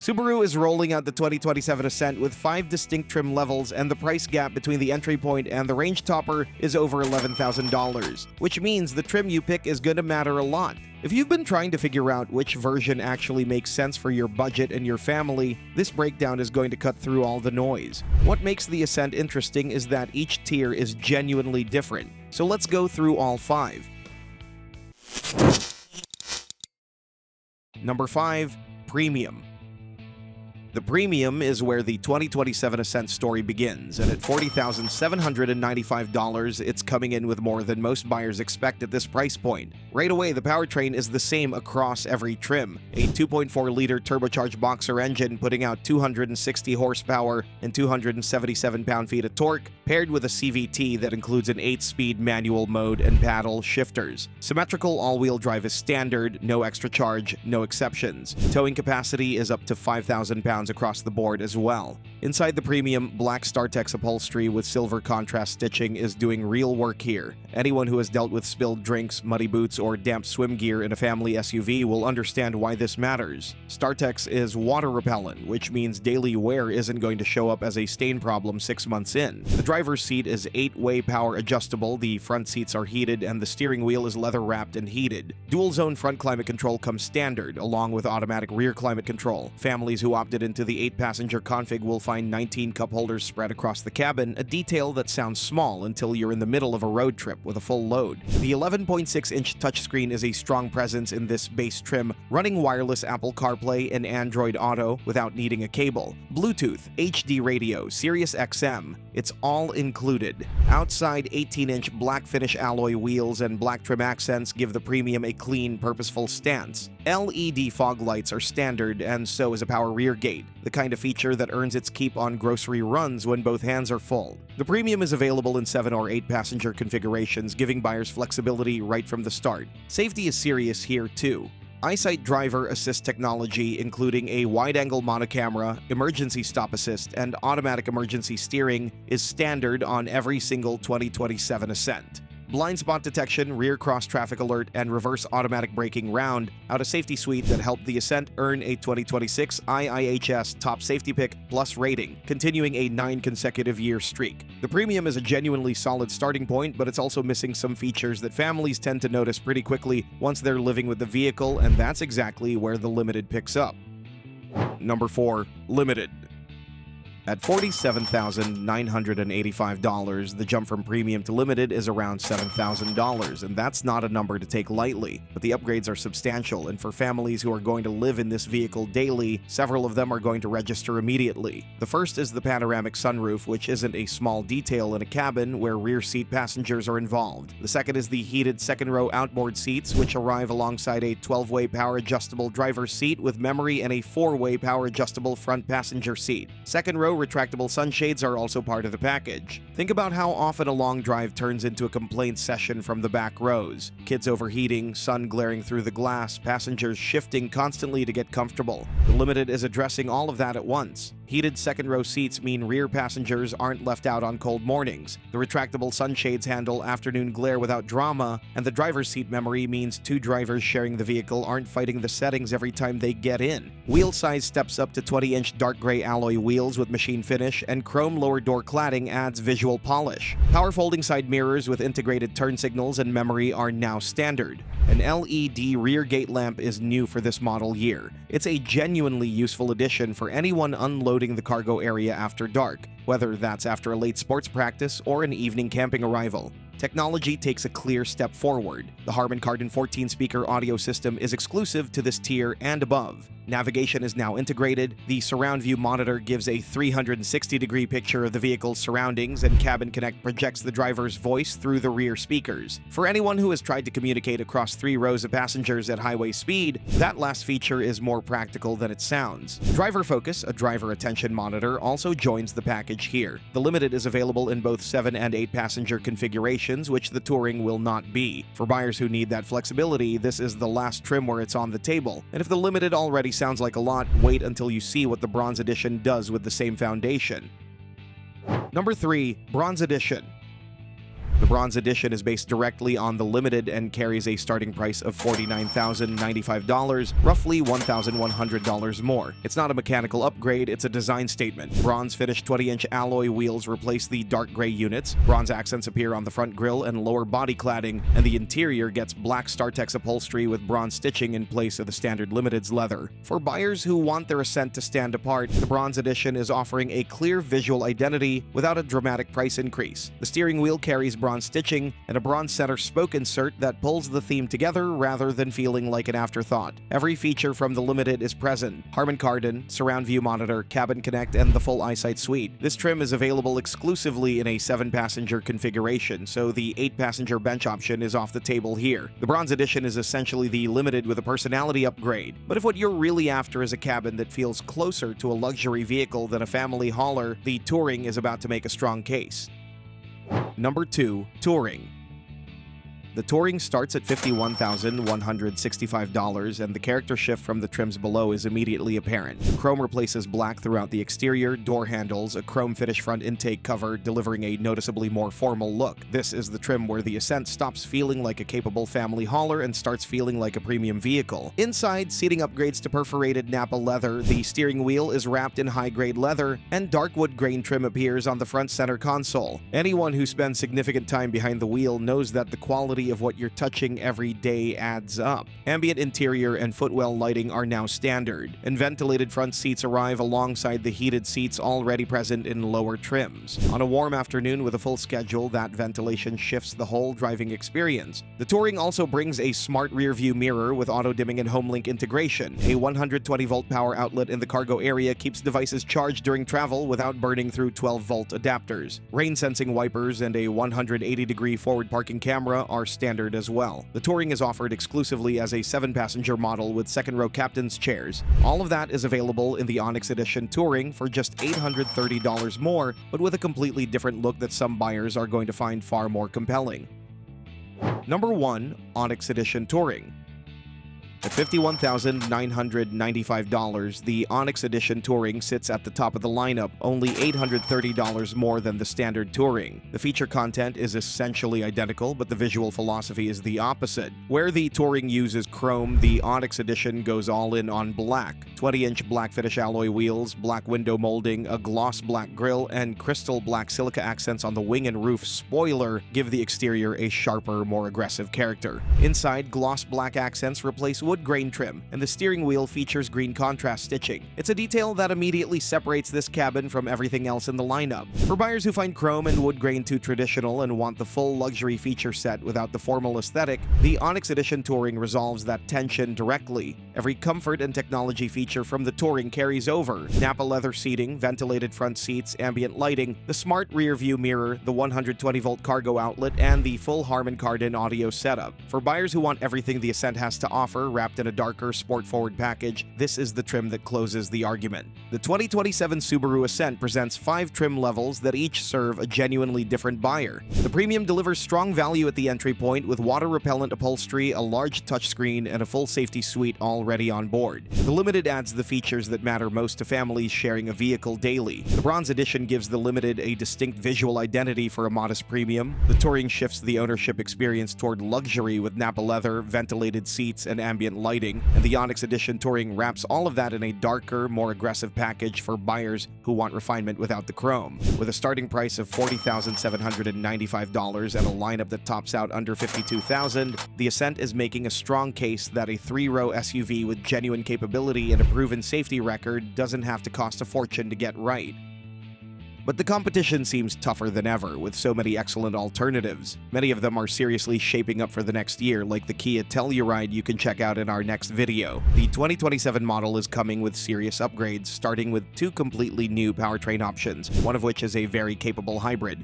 Subaru is rolling out the 2027 Ascent with 5 distinct trim levels, and the price gap between the entry point and the range topper is over $11,000, which means the trim you pick is going to matter a lot. If you've been trying to figure out which version actually makes sense for your budget and your family, this breakdown is going to cut through all the noise. What makes the Ascent interesting is that each tier is genuinely different. So let's go through all 5. Number 5. Premium. The Premium is where the 2027 Ascent story begins, and at $40,795, it's coming in with more than most buyers expect at this price point. Right away, the powertrain is the same across every trim. A 2.4-liter turbocharged boxer engine putting out 260 horsepower and 277 pound-feet of torque, paired with a CVT that includes an 8-speed manual mode and paddle shifters. Symmetrical all-wheel drive is standard, no extra charge, no exceptions. Towing capacity is up to 5,000 pounds across the board as well. Inside the Premium, black StarTex upholstery with silver contrast stitching is doing real work here. Anyone who has dealt with spilled drinks, muddy boots, or damp swim gear in a family SUV will understand why this matters. StarTex is water repellent, which means daily wear isn't going to show up as a stain problem 6 months in. The driver's seat is 8-way power adjustable, the front seats are heated, and the steering wheel is leather wrapped and heated. Dual-zone front climate control comes standard, along with automatic rear climate control. Families who opted into the 8-passenger config will find 19 cup holders spread across the cabin, a detail that sounds small until you're in the middle of a road trip with a full load. The 11.6-inch touchscreen is a strong presence in this base trim, running wireless Apple CarPlay and Android Auto without needing a cable. Bluetooth, HD radio, Sirius XM, it's all included. Outside, 18-inch black finish alloy wheels and black trim accents give the Premium a clean, purposeful stance. LED fog lights are standard, and so is a power rear gate, the kind of feature that earns its keep on grocery runs when both hands are full. The Premium is available in 7 or 8-passenger configurations, giving buyers flexibility right from the start. Safety is serious here too. EyeSight driver assist technology, including a wide-angle monocamera, emergency stop assist, and automatic emergency steering, is standard on every single 2027 Ascent. Blind spot detection, rear cross-traffic alert, and reverse automatic braking round out a safety suite that helped the Ascent earn a 2026 IIHS Top Safety Pick Plus rating, continuing a 9 consecutive year streak. The Premium is a genuinely solid starting point, but it's also missing some features that families tend to notice pretty quickly once they're living with the vehicle, and that's exactly where the Limited picks up. Number 4. Limited. At $47,985, the jump from Premium to Limited is around $7,000, and that's not a number to take lightly. But the upgrades are substantial, and for families who are going to live in this vehicle daily, several of them are going to register immediately. The first is the panoramic sunroof, which isn't a small detail in a cabin where rear seat passengers are involved. The second is the heated second-row outboard seats, which arrive alongside a 12-way power-adjustable driver's seat with memory and a 4-way power-adjustable front passenger seat. Second-row retractable sunshades are also part of the package. Think about how often a long drive turns into a complaint session from the back rows. Kids overheating, sun glaring through the glass, passengers shifting constantly to get comfortable. The Limited is addressing all of that at once. Heated second-row seats mean rear passengers aren't left out on cold mornings. The retractable sunshades handle afternoon glare without drama, and the driver's seat memory means 2 drivers sharing the vehicle aren't fighting the settings every time they get in. Wheel size steps up to 20-inch dark gray alloy wheels with machine finish, and chrome lower door cladding adds visual polish. Power folding side mirrors with integrated turn signals and memory are now standard. An LED rear gate lamp is new for this model year. It's a genuinely useful addition for anyone unloading the cargo area after dark, whether that's after a late sports practice or an evening camping arrival. Technology takes a clear step forward. The Harman Kardon 14-speaker audio system is exclusive to this tier and above. Navigation is now integrated. The surround view monitor gives a 360-degree picture of the vehicle's surroundings, and Cabin Connect projects the driver's voice through the rear speakers. For anyone who has tried to communicate across 3 rows of passengers at highway speed, that last feature is more practical than it sounds. Driver Focus, a driver attention monitor, also joins the package here. The Limited is available in both 7 and 8-passenger configurations, which the Touring will not be. For buyers who need that flexibility, this is the last trim where it's on the table. And if the Limited already sounds like a lot, wait until you see what the Bronze Edition does with the same foundation. Number 3. Bronze Edition. The Bronze Edition is based directly on the Limited and carries a starting price of $49,095, roughly $1,100 more. It's not a mechanical upgrade, it's a design statement. Bronze finished 20-inch alloy wheels replace the dark gray units, bronze accents appear on the front grille and lower body cladding, and the interior gets black StarTex upholstery with bronze stitching in place of the standard Limited's leather. For buyers who want their Ascent to stand apart, the Bronze Edition is offering a clear visual identity without a dramatic price increase. The steering wheel carries bronze stitching and a bronze center spoke insert that pulls the theme together rather than feeling like an afterthought. Every feature from the Limited is present: Harman Kardon, surround view monitor, cabin connect, and the full EyeSight suite. This trim is available exclusively in a 7-passenger configuration, so the 8-passenger bench option is off the table here. The Bronze Edition is essentially the Limited with a personality upgrade, but if what you're really after is a cabin that feels closer to a luxury vehicle than a family hauler, the Touring is about to make a strong case. Number 2. Touring. The Touring starts at $51,165, and the character shift from the trims below is immediately apparent. Chrome replaces black throughout the exterior, door handles, a chrome finish front intake cover, delivering a noticeably more formal look. This is the trim where the Ascent stops feeling like a capable family hauler and starts feeling like a premium vehicle. Inside, seating upgrades to perforated Napa leather, the steering wheel is wrapped in high-grade leather, and dark wood grain trim appears on the front center console. Anyone who spends significant time behind the wheel knows that the quality of what you're touching every day adds up. Ambient interior and footwell lighting are now standard, and ventilated front seats arrive alongside the heated seats already present in lower trims. On a warm afternoon with a full schedule, that ventilation shifts the whole driving experience. The Touring also brings a smart rear-view mirror with auto-dimming and HomeLink integration. A 120-volt power outlet in the cargo area keeps devices charged during travel without burning through 12-volt adapters. Rain-sensing wipers and a 180-degree forward parking camera are standard as well. The Touring is offered exclusively as a 7-passenger model with second-row captain's chairs. All of that is available in the Onyx Edition Touring for just $830 more, but with a completely different look that some buyers are going to find far more compelling. Number 1. Onyx Edition Touring. At $51,995, the Onyx Edition Touring sits at the top of the lineup, only $830 more than the standard Touring. The feature content is essentially identical, but the visual philosophy is the opposite. Where the Touring uses chrome, the Onyx Edition goes all in on black. 20-inch black finish alloy wheels, black window molding, a gloss black grille, and crystal black silica accents on the wing and roof spoiler give the exterior a sharper, more aggressive character. Inside, gloss black accents replace wood grain trim, and the steering wheel features green contrast stitching. It's a detail that immediately separates this cabin from everything else in the lineup. For buyers who find chrome and wood grain too traditional and want the full luxury feature set without the formal aesthetic, the Onyx Edition Touring resolves that tension directly. Every comfort and technology feature from the Touring carries over: Napa leather seating, ventilated front seats, ambient lighting, the smart rear view mirror, the 120-volt cargo outlet, and the full Harman Kardon audio setup. For buyers who want everything the Ascent has to offer wrapped in a darker, sport-forward package, this is the trim that closes the argument. The 2027 Subaru Ascent presents 5 trim levels that each serve a genuinely different buyer. The Premium delivers strong value at the entry point with water-repellent upholstery, a large touchscreen, and a full safety suite already on board. The Limited adds the features that matter most to families sharing a vehicle daily. The Bronze Edition gives the Limited a distinct visual identity for a modest premium. The Touring shifts the ownership experience toward luxury with Napa leather, ventilated seats, and ambient lighting, and the Onyx Edition Touring wraps all of that in a darker, more aggressive package for buyers who want refinement without the chrome. With a starting price of $40,795 and a lineup that tops out under $52,000, the Ascent is making a strong case that a 3-row SUV with genuine capability and a proven safety record doesn't have to cost a fortune to get right. But the competition seems tougher than ever, with so many excellent alternatives. Many of them are seriously shaping up for the next year, like the Kia Telluride you can check out in our next video. The 2027 model is coming with serious upgrades, starting with 2 completely new powertrain options, one of which is a very capable hybrid.